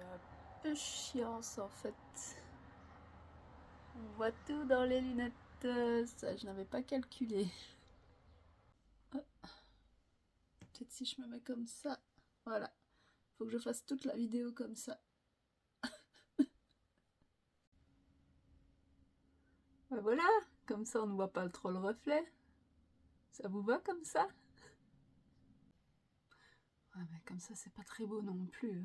un peu chiant ça en fait. On voit tout dans les lunettes, ça je n'avais pas calculé. Oh. Peut-être si je me mets comme ça, voilà. Faut que je fasse toute la vidéo comme ça. Ben voilà, comme ça on ne voit pas trop le reflet. Ça vous va comme ça? Ouais, mais comme ça c'est pas très beau non plus.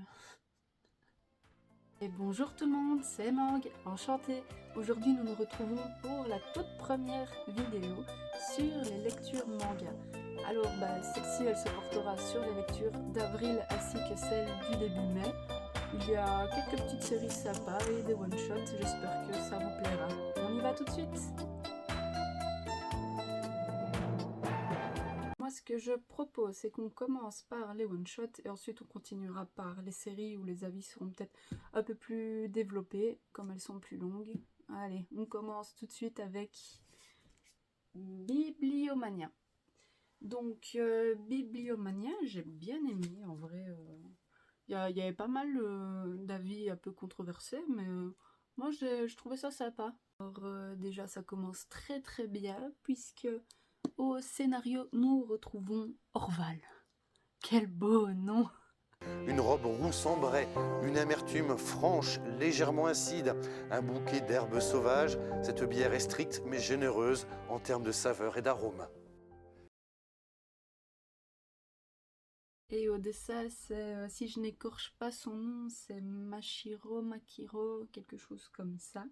Et bonjour tout le monde, c'est Mang, enchantée. Aujourd'hui nous nous retrouvons pour la toute première vidéo sur les lectures manga. Alors celle-ci elle se portera sur les lectures d'avril ainsi que celles du début mai. Il y a quelques petites séries sympas et des one-shots, j'espère que ça vous plaira. On y va tout de suite. Moi ce que je propose c'est qu'on commence par les one-shots et ensuite on continuera par les séries où les avis seront peut-être un peu plus développés comme elles sont plus longues. Allez, on commence tout de suite avec Bibliomania. Donc Bibliomania, j'ai bien aimé en vrai. Il y avait pas mal d'avis un peu controversés, mais moi je trouvais ça sympa. Alors déjà ça commence très très bien puisque au scénario nous retrouvons Orval. Quel beau nom! Une robe roux sombrée, une amertume franche, légèrement acide, un bouquet d'herbes sauvages, cette bière est stricte mais généreuse en termes de saveur et d'arôme. Et Odessa, c'est, si je n'écorche pas son nom, c'est Makiro, quelque chose comme ça.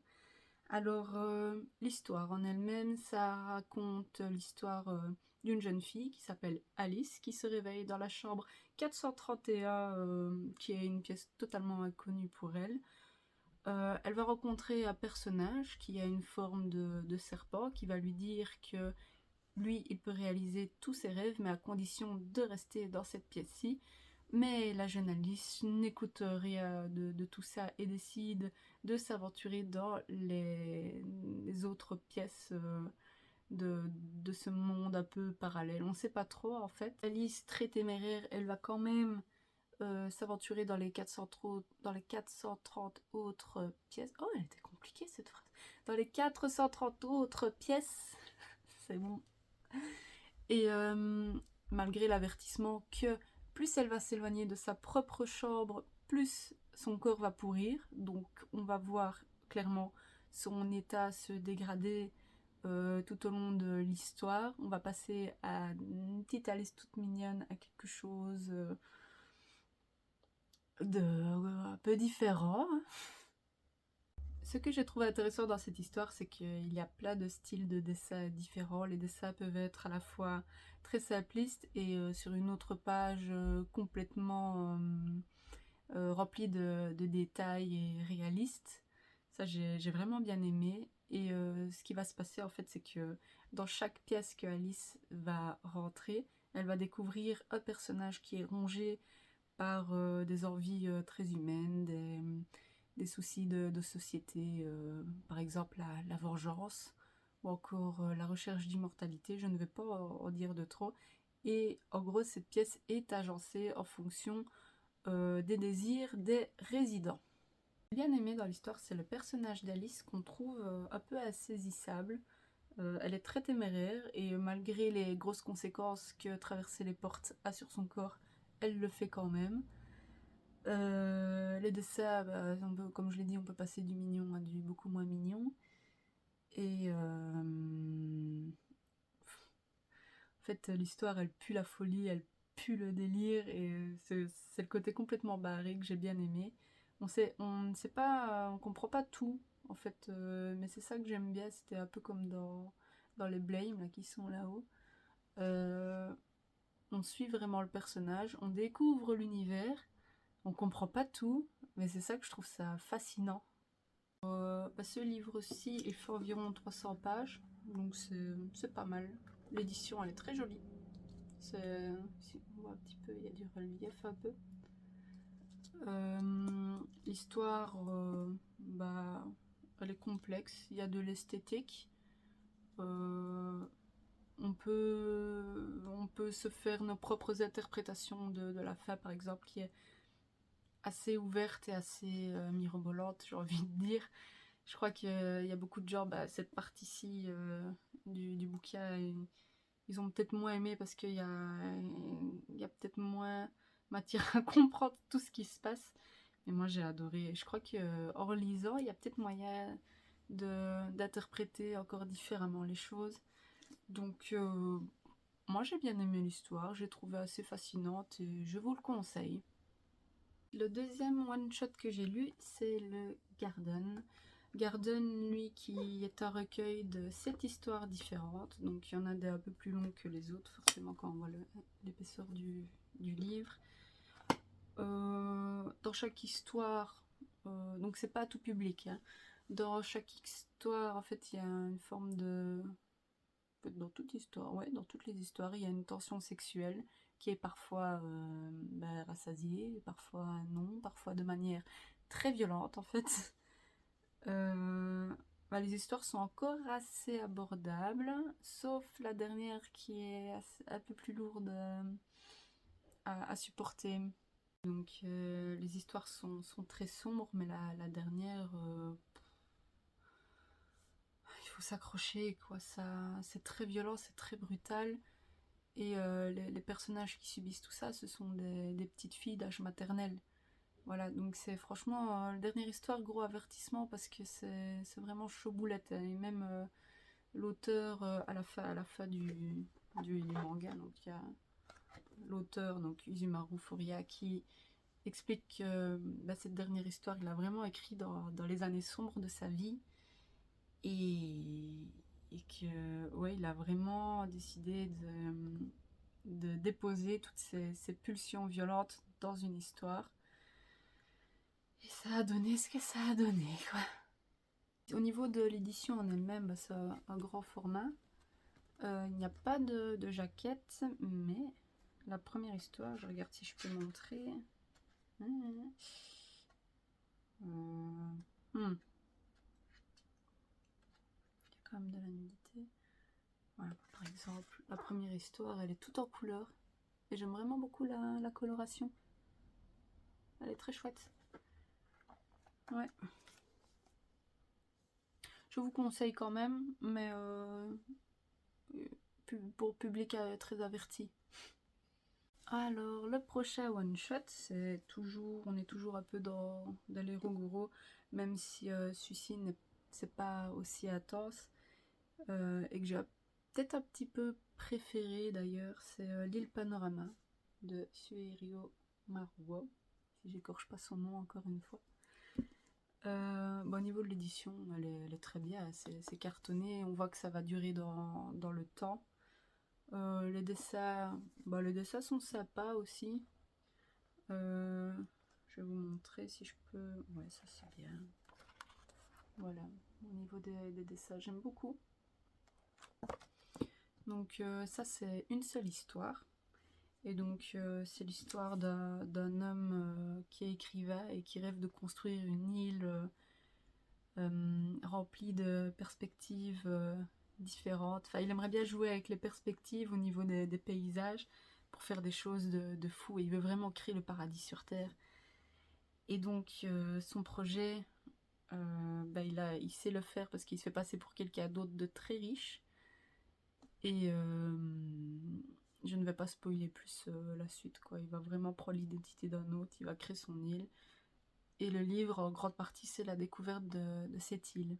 Alors, l'histoire en elle-même, ça raconte l'histoire d'une jeune fille qui s'appelle Alice, qui se réveille dans la chambre 431, qui est une pièce totalement inconnue pour elle. Elle va rencontrer un personnage qui a une forme de serpent, qui va lui dire que lui, il peut réaliser tous ses rêves, mais à condition de rester dans cette pièce-ci. Mais la jeune Alice n'écoute rien de tout ça et décide de s'aventurer dans les autres pièces de ce monde un peu parallèle. On ne sait pas trop en fait. Alice, très téméraire, elle va quand même s'aventurer dans les 430 autres pièces. Oh, elle était compliquée cette phrase. Dans les 430 autres pièces. C'est bon. Et malgré l'avertissement que plus elle va s'éloigner de sa propre chambre, plus son corps va pourrir. Donc on va voir clairement son état se dégrader tout au long de l'histoire. On va passer à une petite Alice toute mignonne, à quelque chose de un peu différent. Ce que j'ai trouvé intéressant dans cette histoire, c'est qu'il y a plein de styles de dessins différents. Les dessins peuvent être à la fois très simplistes et sur une autre page complètement remplis de détails et réalistes. Ça, j'ai vraiment bien aimé. Et ce qui va se passer, en fait, c'est que dans chaque pièce que Alice va rentrer, elle va découvrir un personnage qui est rongé par des envies très humaines, des soucis de société, par exemple la vengeance, ou encore la recherche d'immortalité. Je ne vais pas en dire de trop. Et en gros, cette pièce est agencée en fonction des désirs des résidents. Ce que j'ai bien aimé dans l'histoire, c'est le personnage d'Alice qu'on trouve un peu insaisissable. Elle est très téméraire et malgré les grosses conséquences que traverser les portes a sur son corps, elle le fait quand même. Les dessins, comme je l'ai dit, on peut passer du mignon à du beaucoup moins mignon. Et en fait, l'histoire, elle pue la folie, elle pue le délire, et c'est le côté complètement barré que j'ai bien aimé. On ne sait pas, on comprend pas tout, en fait, mais c'est ça que j'aime bien. C'était un peu comme dans les Blame, là, qui sont là-haut. On suit vraiment le personnage, on découvre l'univers, on comprend pas tout, mais c'est ça que je trouve ça fascinant. Ce livre-ci, il fait environ 300 pages, donc c'est pas mal. L'édition, elle est très jolie. Si on voit un petit peu, il y a du relief un peu. L'histoire, elle est complexe, il y a de l'esthétique. On peut se faire nos propres interprétations de la fin, par exemple, qui est assez ouverte et assez mirobolante, j'ai envie de dire. Je crois qu'il y a beaucoup de gens, cette partie-ci du bouquin, ils ont peut-être moins aimé parce qu'il y a peut-être moins matière à comprendre tout ce qui se passe. Mais moi j'ai adoré. Je crois que hors lisant, il y a peut-être moyen d'interpréter encore différemment les choses. Donc moi j'ai bien aimé l'histoire, j'ai trouvé assez fascinante et je vous le conseille. Le deuxième one-shot que j'ai lu, c'est le Garden. Garden, lui, qui est un recueil de 7 histoires différentes. Donc il y en a des un peu plus longs que les autres, forcément quand on voit l'épaisseur du livre. Dans chaque histoire, donc c'est pas tout public, hein. Dans chaque histoire, en fait, il y a une forme de... Dans toute histoire, ouais, dans toutes les histoires, il y a une tension sexuelle qui est parfois rassasiée, parfois non, parfois de manière très violente en fait. Les histoires sont encore assez abordables, sauf la dernière qui est un peu plus lourde à supporter. Donc les histoires sont très sombres, mais la dernière, il faut s'accrocher, quoi. C'est très violent, c'est très brutal. Et les personnages qui subissent tout ça, ce sont des petites filles d'âge maternel. Voilà, donc c'est franchement la dernière histoire, gros avertissement parce que c'est vraiment chaud boulette, hein. Et même l'auteur, à la fin du manga, donc il y a l'auteur, donc Uzumaru Furuya, qui explique que cette dernière histoire, il l'a vraiment écrit dans les années sombres de sa vie. Et que, ouais, il a vraiment décidé de déposer toutes ces pulsions violentes dans une histoire. Et ça a donné ce que ça a donné, quoi. Au niveau de l'édition en elle-même, c'est un grand format. Il n'y a pas de jaquette, mais la première histoire, je regarde si je peux montrer. Il y a quand même de la nudité. Voilà, par exemple, la première histoire, elle est toute en couleur. Et j'aime vraiment beaucoup la coloration. Elle est très chouette. Ouais. Je vous conseille quand même, mais pour public très averti. Alors, le prochain one-shot, on est toujours un peu dans l'Eroguro, même si celui-ci c'est pas aussi intense, et que j'ai peut-être un petit peu préféré d'ailleurs, c'est l'île Panorama de Suerio Maruo, si j'écorche pas son nom encore une fois. Au niveau de l'édition, elle est très bien, c'est cartonné, on voit que ça va durer dans le temps. Les dessins sont sympas aussi. Je vais vous montrer si je peux. Ouais, ça c'est bien. Voilà, au niveau des dessins, j'aime beaucoup. Donc ça c'est une seule histoire. Et donc c'est l'histoire d'un homme qui est écrivain et qui rêve de construire une île remplie de perspectives différentes. Enfin, il aimerait bien jouer avec les perspectives au niveau des paysages pour faire des choses de fou. Et il veut vraiment créer le paradis sur Terre. Et donc son projet, il sait le faire parce qu'il se fait passer pour quelqu'un d'autre de très riche. Et je ne vais pas spoiler plus la suite, quoi. Il va vraiment prendre l'identité d'un autre, il va créer son île. Et le livre, en grande partie, c'est la découverte de cette île.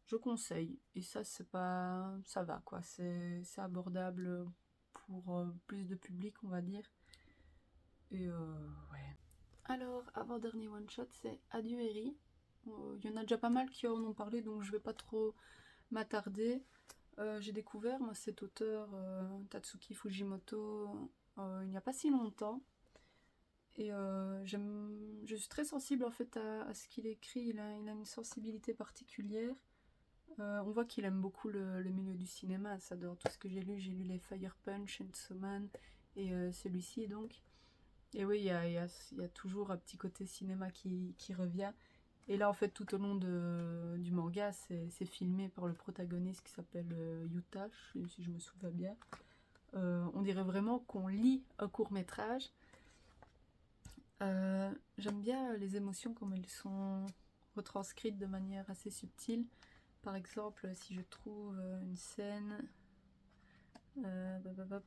Je conseille. Et ça, c'est pas... ça va, quoi. C'est abordable pour plus de public, on va dire. Et ouais. Alors, avant-dernier one-shot, c'est Adieu Eri. Il y en a déjà pas mal qui en ont parlé, donc je vais pas trop m'attarder. J'ai découvert, moi, cet auteur, Tatsuki Fujimoto, il n'y a pas si longtemps. Et je suis très sensible, en fait, à ce qu'il écrit. Il a une sensibilité particulière. On voit qu'il aime beaucoup le milieu du cinéma. Ça, dans tout ce que j'ai lu les Fire Punch, Chainsaw Man et celui-ci, donc. Et oui, il y a toujours un petit côté cinéma qui revient. Et là, en fait, tout au long du manga, c'est filmé par le protagoniste qui s'appelle Yuta, si je me souviens bien. On dirait vraiment qu'on lit un court-métrage. J'aime bien les émotions comme elles sont retranscrites de manière assez subtile. Par exemple, si je trouve une scène... hop, hop,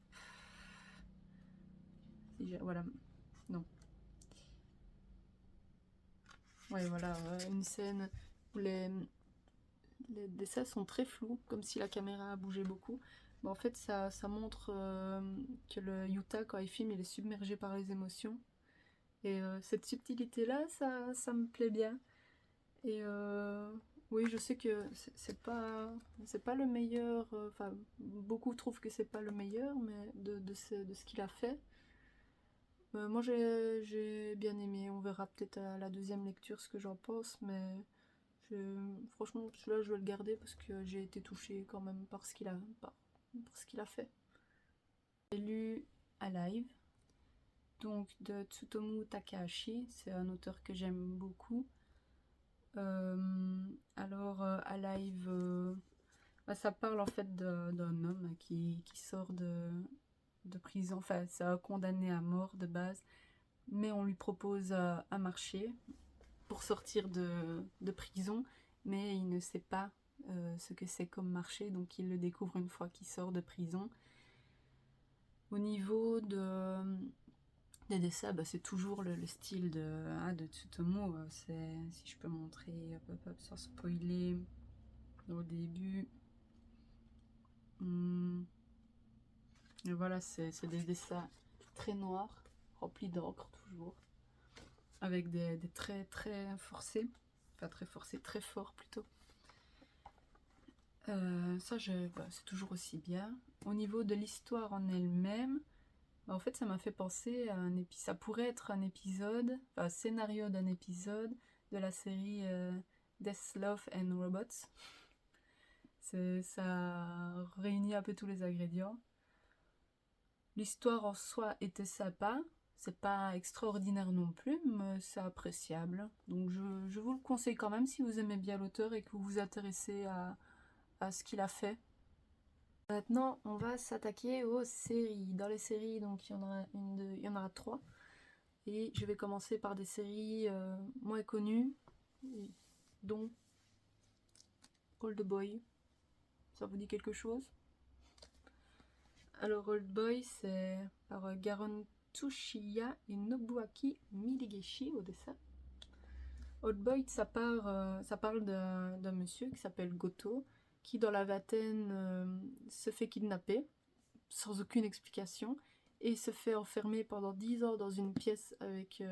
voilà, non. Ouais, voilà, une scène où les dessins sont très flous, comme si la caméra bougeait beaucoup. Mais en fait, ça montre que le Utah, quand il filme, il est submergé par les émotions. Et cette subtilité-là, ça me plaît bien. Et oui, je sais que c'est pas le meilleur. Enfin, beaucoup trouvent que c'est pas le meilleur, mais de ce qu'il a fait. Moi, j'ai bien aimé. On verra peut-être à la deuxième lecture ce que j'en pense, mais franchement, celui-là, je vais le garder parce que j'ai été touchée quand même par par ce qu'il a fait. J'ai lu Alive, donc de Tsutomu Takahashi. C'est un auteur que j'aime beaucoup. Alive, ça parle en fait d'un homme qui sort de prison. Enfin, c'est un condamné à mort de base, mais on lui propose un marché pour sortir de prison, mais il ne sait pas ce que c'est comme marché, donc il le découvre une fois qu'il sort de prison. Au niveau des dessins, c'est toujours le style de Tsutomu. Si je peux montrer sans spoiler au début. Et voilà, c'est des dessins très noirs, remplis d'encre toujours, avec des traits très forcés, enfin très forcés, très forts plutôt. C'est toujours aussi bien. Au niveau de l'histoire en elle-même, en fait, ça m'a fait penser à un épisode. Ça pourrait être un épisode, enfin, scénario d'un épisode de la série Death, Love and Robots. Ça réunit un peu tous les ingrédients. L'histoire en soi était sympa. C'est pas extraordinaire non plus, mais c'est appréciable. Donc je vous le conseille quand même si vous aimez bien l'auteur et que vous vous intéressez à ce qu'il a fait. Maintenant, on va s'attaquer aux séries. Dans les séries, donc il y en aura 3. Et je vais commencer par des séries moins connues, dont Old Boy. Ça vous dit quelque chose? Alors Old Boy, c'est par Garon Tsuchiya et Nobuaki Minegishi au dessin. Old Boy, ça parle d'un monsieur qui s'appelle Goto, qui dans la vingtaine se fait kidnapper, sans aucune explication, et se fait enfermer pendant 10 ans dans une pièce avec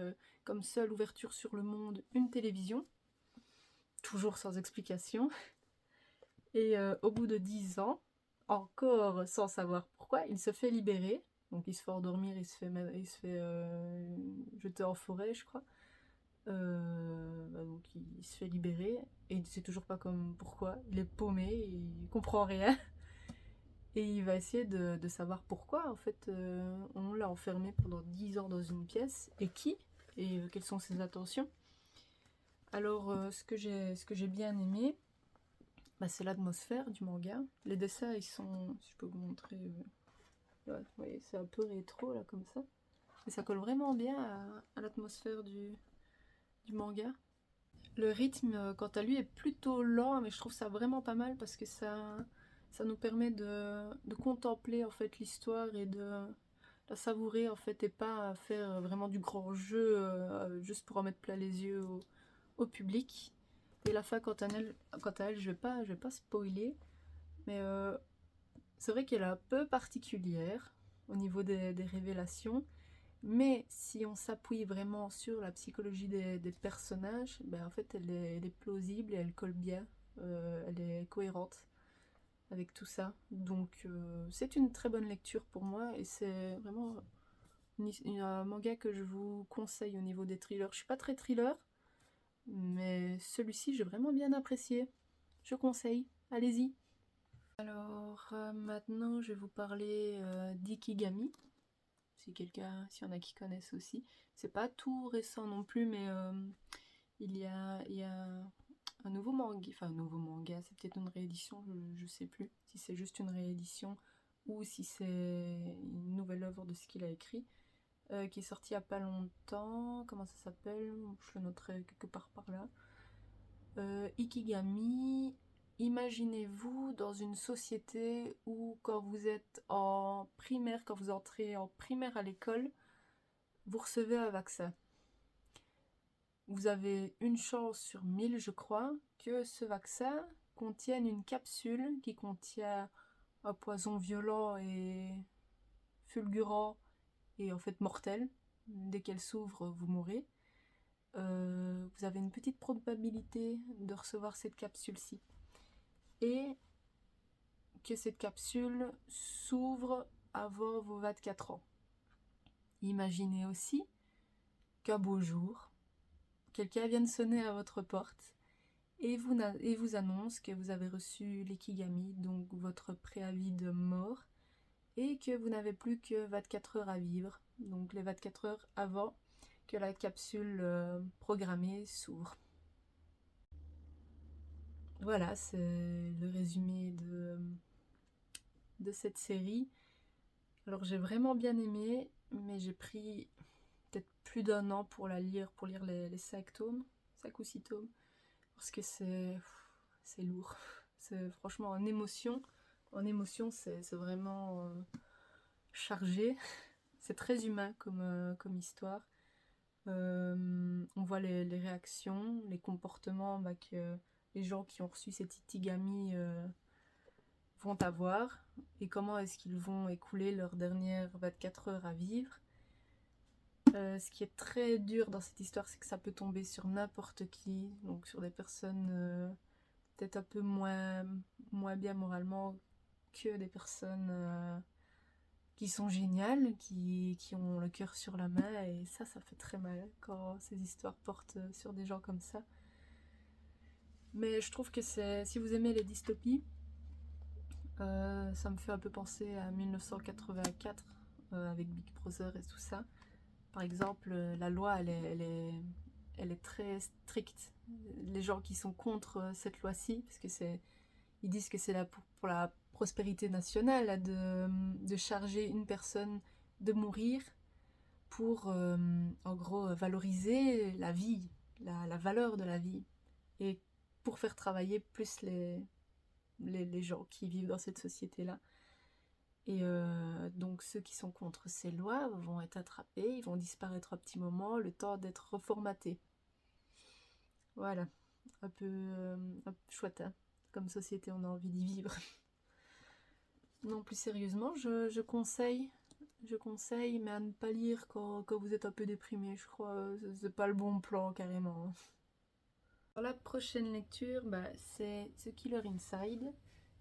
comme seule ouverture sur le monde une télévision, toujours sans explication. Et au bout de 10 ans, encore sans savoir pourquoi, il se fait libérer. Donc il se fait endormir, il se fait jeter en forêt, je crois. Donc il se fait libérer et il ne sait toujours pas comme pourquoi. Il est paumé, il comprend rien. Et il va essayer de savoir pourquoi, en fait, on l'a enfermé pendant 10 ans dans une pièce, et qui, et quelles sont ses intentions. Alors, ce que j'ai bien aimé, c'est l'atmosphère du manga. Les dessins, ils sont, si je peux vous montrer, ouais, vous voyez, c'est un peu rétro, là, comme ça. Et ça colle vraiment bien à l'atmosphère du manga. Le rythme, quant à lui, est plutôt lent, mais je trouve ça vraiment pas mal parce que ça nous permet de contempler en fait l'histoire et de la savourer en fait et pas faire vraiment du grand jeu juste pour en mettre plein les yeux au public. Et la fin, quant à elle, je vais pas spoiler, mais c'est vrai qu'elle est un peu particulière au niveau des révélations. Mais si on s'appuie vraiment sur la psychologie des personnages, en fait elle est plausible et elle colle bien, elle est cohérente avec tout ça. Donc c'est une très bonne lecture pour moi et c'est vraiment un manga que je vous conseille au niveau des thrillers. Je suis pas très thriller, mais celui-ci j'ai vraiment bien apprécié. Je conseille, allez-y. Alors maintenant je vais vous parler d'Ikigami. S'il y en a qui connaissent aussi. C'est pas tout récent non plus, mais il y a un nouveau manga, c'est peut-être une réédition, je sais plus si c'est juste une réédition ou si c'est une nouvelle œuvre de ce qu'il a écrit. qui est sorti il n'y a pas longtemps. Comment ça s'appelle? Je le noterai quelque part par là. Ikigami. Imaginez-vous dans une société où quand vous êtes en primaire, quand vous entrez en primaire à l'école, vous recevez un vaccin. Vous avez une chance sur 1000, je crois, que ce vaccin contienne une capsule qui contient un poison violent et fulgurant et en fait mortel. Dès qu'elle s'ouvre, vous mourrez. Vous avez une petite probabilité de recevoir cette capsule-ci. Et que cette capsule s'ouvre avant vos 24 ans. Imaginez aussi qu'un beau jour, quelqu'un vienne sonner à votre porte et vous annonce que vous avez reçu l'Ikigami, donc votre préavis de mort, et que vous n'avez plus que 24 heures à vivre, donc les 24 heures avant que la capsule programmée s'ouvre. Voilà, c'est le résumé de cette série. Alors j'ai vraiment bien aimé, mais j'ai pris peut-être plus d'1 an pour lire les 5 tomes, 5 ou 6 tomes, parce que c'est lourd. C'est franchement en émotion c'est vraiment chargé. C'est très humain comme histoire. On voit les réactions, les comportements que les gens qui ont reçu cet Ikigami vont avoir, et comment est-ce qu'ils vont écouler leurs dernières 24 heures à vivre. Ce qui est très dur dans cette histoire, c'est que ça peut tomber sur n'importe qui, donc sur des personnes peut-être un peu moins bien moralement que des personnes qui sont géniales, qui ont le cœur sur la main, et ça fait très mal quand ces histoires portent sur des gens comme ça. Mais je trouve que si vous aimez les dystopies, ça me fait un peu penser à 1984 avec Big Brother et tout ça. Par exemple, la loi, elle est très stricte. Les gens qui sont contre cette loi-ci, parce que ils disent que c'est là pour la prospérité nationale de charger une personne de mourir pour, en gros, valoriser la vie, la valeur de la vie, et pour faire travailler plus les gens qui vivent dans cette société-là. Et donc ceux qui sont contre ces lois vont être attrapés, ils vont disparaître un petit moment, le temps d'être reformatés. Voilà, un peu chouette, hein. Comme société, on a envie d'y vivre. Non, plus sérieusement, je conseille, mais à ne pas lire quand vous êtes un peu déprimé, je crois. C'est pas le bon plan, carrément. Alors, la prochaine lecture, c'est The Killer Inside.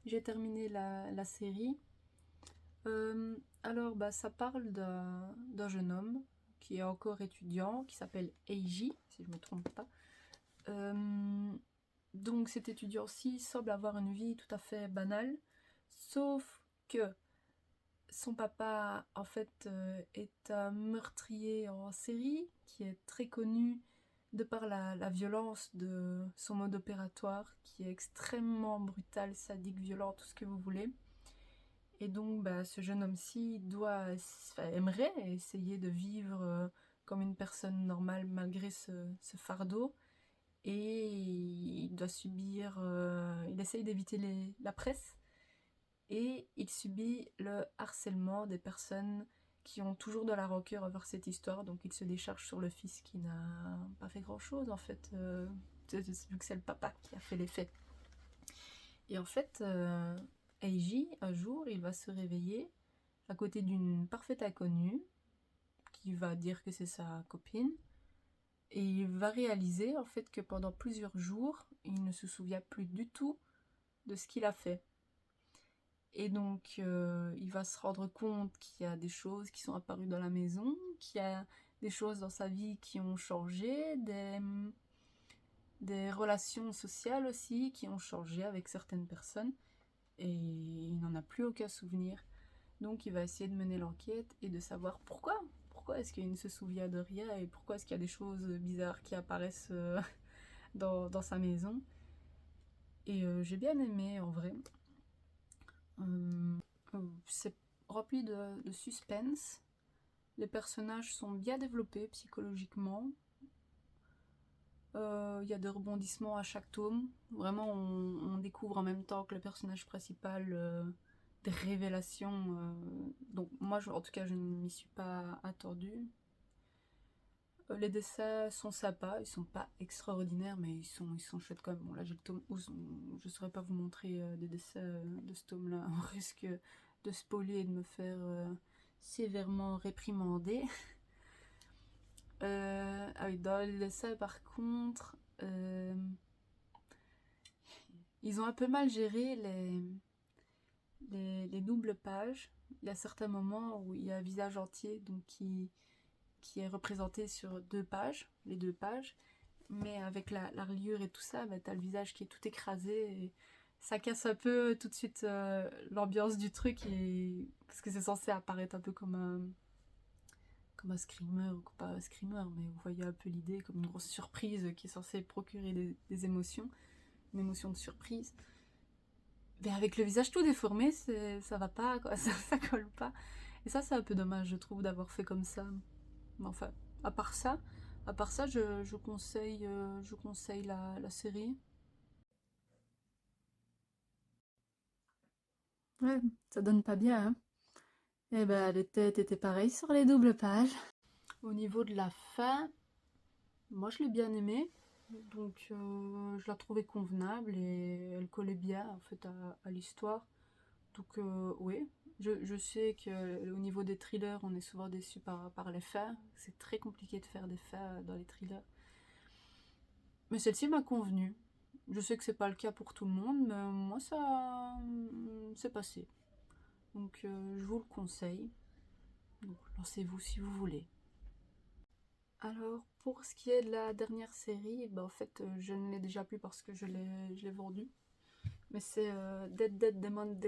J'ai terminé la série. Alors, ça parle d'un jeune homme qui est encore étudiant, qui s'appelle Eiji, si je ne me trompe pas. Donc cet étudiant-ci semble avoir une vie tout à fait banale, sauf que son papa, en fait, est un meurtrier en série qui est très connu de par la violence de son mode opératoire, qui est extrêmement brutal, sadique, violent, tout ce que vous voulez. Et donc, ce jeune homme-ci aimerait essayer de vivre comme une personne normale malgré ce fardeau. Et il doit subir... il essaye d'éviter la presse. Et il subit le harcèlement des personnes qui ont toujours de la rancœur envers cette histoire. Donc il se décharge sur le fils qui n'a pas fait grand-chose, en fait. Vu que c'est le papa qui a fait les faits. Et en fait... Eiji, un jour, il va se réveiller à côté d'une parfaite inconnue qui va dire que c'est sa copine, et il va réaliser en fait que pendant plusieurs jours, il ne se souvient plus du tout de ce qu'il a fait. Et donc, il va se rendre compte qu'il y a des choses qui sont apparues dans la maison, qu'il y a des choses dans sa vie qui ont changé, des relations sociales aussi qui ont changé avec certaines personnes. Et il n'en a plus aucun souvenir. Donc il va essayer de mener l'enquête et de savoir pourquoi. Pourquoi est-ce qu'il ne se souvient de rien, et pourquoi est-ce qu'il y a des choses bizarres qui apparaissent dans sa maison. Et j'ai bien aimé, en vrai. C'est rempli de suspense. Les personnages sont bien développés psychologiquement. Il y a des rebondissements à chaque tome. Vraiment, on découvre en même temps que le personnage principal des révélations. Donc moi, en tout cas, je ne m'y suis pas attendue. Les dessins sont sympas, ils sont pas extraordinaires, mais ils sont chouettes quand même. Bon, là j'ai le tome 11, je saurais pas vous montrer des dessins de ce tome-là. On risque de spoiler et de me faire sévèrement réprimander. Ah oui, dans les dessins par contre, ils ont un peu mal géré les doubles pages. Il y a certains moments où il y a un visage entier donc qui est représenté sur deux pages, les deux pages, mais avec la reliure et tout ça, bah, t'as le visage qui est tout écrasé et ça casse un peu tout de suite l'ambiance du truc parce que c'est censé apparaître un peu comme un screamer ou pas un screamer, mais vous voyez un peu l'idée comme une grosse surprise qui est censée procurer des émotions, une émotion de surprise. Mais avec le visage tout déformé, ça va pas, quoi, ça colle pas. Et ça, c'est un peu dommage, je trouve, d'avoir fait comme ça. Mais enfin, à part ça, je conseille la série. Ouais, ça donne pas bien, hein. Et ben, les têtes étaient pareilles sur les doubles pages. Au niveau de la fin, moi je l'ai bien aimée. Donc je la trouvais convenable et elle collait bien en fait à l'histoire. Donc oui, je sais que au niveau des thrillers, on est souvent déçu par les fins. C'est très compliqué de faire des fins dans les thrillers. Mais celle-ci m'a convenu. Je sais que c'est pas le cas pour tout le monde, mais moi ça c'est passé. Donc je vous le conseille. Donc lancez-vous si vous voulez. Alors pour ce qui est de la dernière série, bah, en fait je ne l'ai déjà plus parce que je l'ai vendu. Mais c'est Dead Demon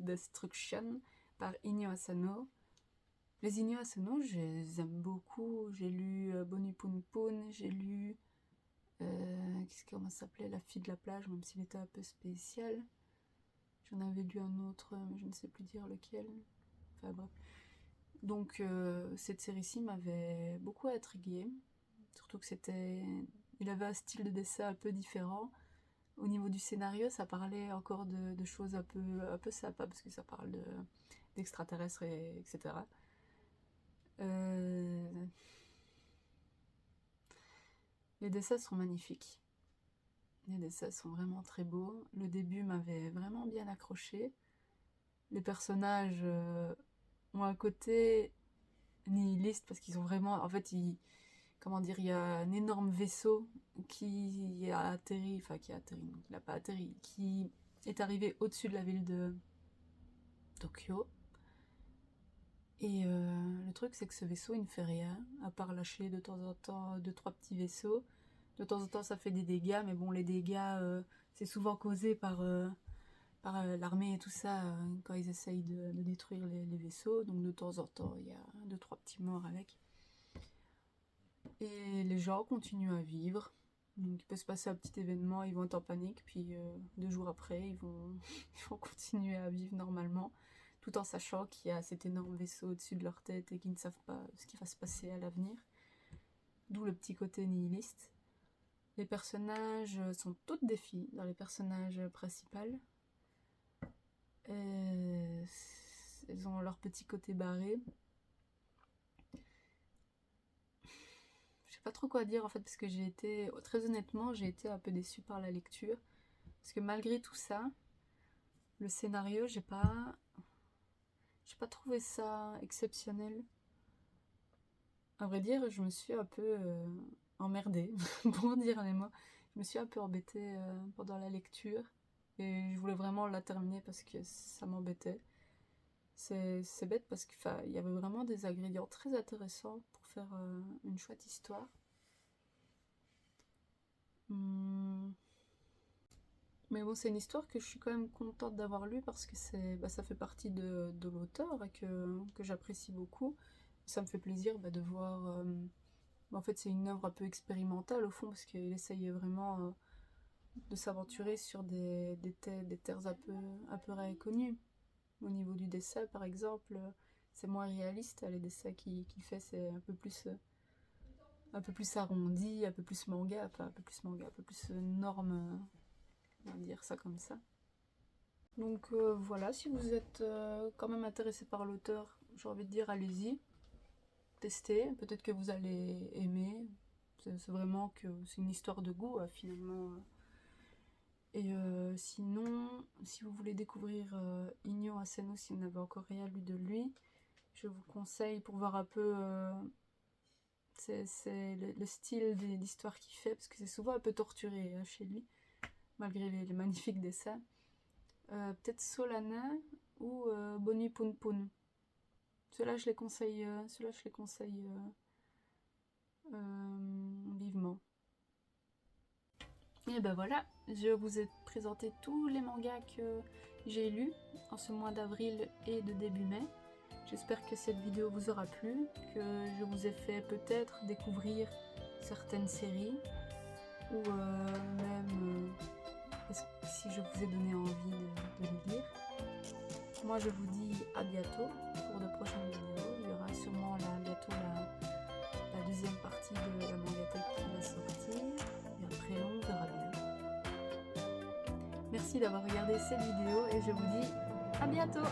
Destruction par Inyo Asano. Les Inyo Asano, je les aime beaucoup. J'ai lu Boni Pun Pun, j'ai lu comment ça s'appelait, La fille de la plage, même s'il était un peu spécial. J'en avais lu un autre, mais je ne sais plus dire lequel. Enfin bref. Donc cette série-ci m'avait beaucoup intriguée. Surtout que il avait un style de dessin un peu différent. Au niveau du scénario, ça parlait encore de choses un peu sympas, parce que ça parle d'extraterrestres, etc. Les dessins sont magnifiques. Les dessins sont vraiment très beaux. Le début m'avait vraiment bien accroché. Les personnages ont un côté nihiliste parce qu'ils ont vraiment... En fait, comment dire, il y a un énorme vaisseau qui a atterri, enfin qui a atterri, donc il n'a pas atterri, qui est arrivé au-dessus de la ville de Tokyo. Et le truc, c'est que ce vaisseau, il ne fait rien, à part lâcher de temps en temps 2-3 petits vaisseaux. De temps en temps, ça fait des dégâts, mais bon, les dégâts, c'est souvent causé par l'armée et tout ça, quand ils essayent de détruire les vaisseaux. Donc de temps en temps, il y a 2-3 petits morts avec. Et les gens continuent à vivre. Donc il peut se passer un petit événement, ils vont être en panique, puis 2 jours après, ils vont continuer à vivre normalement, tout en sachant qu'il y a cet énorme vaisseau au-dessus de leur tête et qu'ils ne savent pas ce qui va se passer à l'avenir. D'où le petit côté nihiliste. Les personnages sont toutes des filles dans les personnages principaux. Elles ont leur petit côté barré. Je sais pas trop quoi dire en fait, parce que très honnêtement, j'ai été un peu déçue par la lecture. Parce que malgré tout ça, le scénario, j'ai pas trouvé ça exceptionnel. À vrai dire, je me suis un peu emmerdée, pour dire les mots. Je me suis un peu embêtée pendant la lecture. Et je voulais vraiment la terminer parce que ça m'embêtait. C'est bête parce qu'il y avait vraiment des ingrédients très intéressants pour faire une chouette histoire. Mais bon, c'est une histoire que je suis quand même contente d'avoir lue parce que ça fait partie de l'auteur et que j'apprécie beaucoup. Ça me fait plaisir de voir... en fait, c'est une œuvre un peu expérimentale au fond parce qu'il essaye vraiment de s'aventurer sur des terres un peu inconnues. Au niveau du dessin, par exemple, c'est moins réaliste. Les dessins qu'il fait, c'est un peu plus arrondi, un peu plus manga, enfin un peu plus manga, un peu plus norme, on va dire ça comme ça. Donc voilà, si vous êtes quand même intéressé par l'auteur, j'ai envie de dire allez-y, testez, peut-être que vous allez aimer. C'est vraiment que c'est une histoire de goût finalement. Et sinon, si vous voulez découvrir Inyo Asano, si vous n'avez encore rien lu de lui, je vous conseille pour voir un peu c'est le style d'histoire qu'il fait, parce que c'est souvent un peu torturé chez lui, malgré les magnifiques dessins. Peut-être Solana ou Boni Pun Pun. Ceux-là, je les conseille, vivement. Et ben voilà, je vous ai présenté tous les mangas que j'ai lus en ce mois d'avril et de début mai. J'espère que cette vidéo vous aura plu, que je vous ai fait peut-être découvrir certaines séries, ou même si je vous ai donné envie de les lire. Moi je vous dis à bientôt pour de prochaines vidéos. Il y aura sûrement bientôt la deuxième partie de la mangatech qui va sortir, et après on verra bien. Merci d'avoir regardé cette vidéo et je vous dis à bientôt!